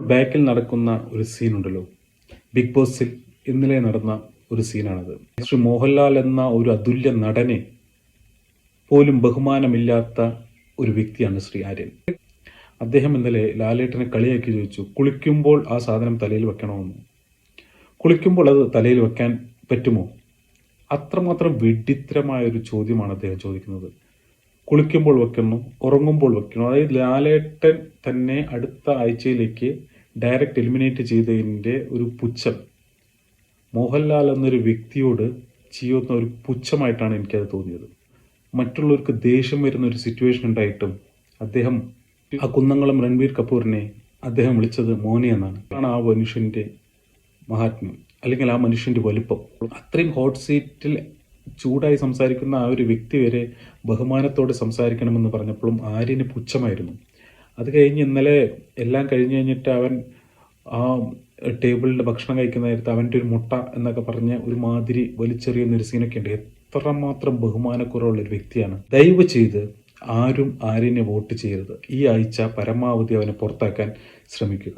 ബാക്കിൽ നടക്കുന്ന ഒരു സീനുണ്ടല്ലോ, ബിഗ് ബോസിൽ ഇന്നലെ നടന്ന ഒരു സീനാണത്. ശ്രീ മോഹൻലാൽ എന്ന ഒരു അതുല്യ നടനെ പോലും ബഹുമാനമില്ലാത്ത ഒരു വ്യക്തിയാണ് ശ്രീ ആര്യൻ. അദ്ദേഹം ഇന്നലെ ലാലേട്ടനെ കളിയാക്കി ചോദിച്ചു, കുളിക്കുമ്പോൾ ആ സാധനം തലയിൽ വെക്കണമെന്ന്. കുളിക്കുമ്പോൾ അത് തലയിൽ വെക്കാൻ പറ്റുമോ? അത്രമാത്രം വിഡിത്തരമായൊരു ചോദ്യമാണ് അദ്ദേഹം ചോദിക്കുന്നത്. കുളിക്കുമ്പോൾ വെക്കുന്നു, ഉറങ്ങുമ്പോൾ വെക്കുന്നു. അതായത് ലാലേട്ടൻ തന്നെ അടുത്ത ആഴ്ചയിലേക്ക് ഡയറക്റ്റ് എലിമിനേറ്റ് ചെയ്തതിൻ്റെ ഒരു പുച്ഛം മോഹൻലാൽ എന്നൊരു വ്യക്തിയോട് ചെയ്യുന്ന ഒരു പുച്ഛമായിട്ടാണ് എനിക്കത് തോന്നിയത്. മറ്റുള്ളവർക്ക് ദേഷ്യം വരുന്ന ഒരു സിറ്റുവേഷൻ ഉണ്ടായിട്ടും അദ്ദേഹം ആ കുന്നംകുളം രൺബീർ കപൂറിനെ അദ്ദേഹം വിളിച്ചത് മോനെ എന്നാണ്. ആ മനുഷ്യൻ്റെ മഹാത്മ്യം, അല്ലെങ്കിൽ ആ മനുഷ്യൻ്റെ വലുപ്പം. അത്രയും ഹോട്ട് സീറ്റിൽ ചൂടായി സംസാരിക്കുന്ന ആ ഒരു വ്യക്തി വരെ ബഹുമാനത്തോടെ സംസാരിക്കണമെന്ന് പറഞ്ഞപ്പോഴും ആര്യന് പുച്ഛമായിരുന്നു. അത് കഴിഞ്ഞ് ഇന്നലെ എല്ലാം കഴിഞ്ഞ് കഴിഞ്ഞിട്ട് അവൻ ആ ടേബിളിൽ ഭക്ഷണം കഴിക്കുന്ന നേരത്ത് അവൻ്റെ ഒരു മുട്ട എന്നൊക്കെ പറഞ്ഞ് ഒരു മാതിരി വലിച്ചെറിയുന്ന ഒരു സീനൊക്കെ ഉണ്ട്. എത്രമാത്രം ബഹുമാനക്കുറവുള്ള ഒരു വ്യക്തിയാണ്. ദയവ് ചെയ്ത് ആരും ആര്യനെ വോട്ട് ചെയ്യരുത്. ഈ ആഴ്ച പരമാവധി അവനെ പുറത്താക്കാൻ ശ്രമിക്കുക.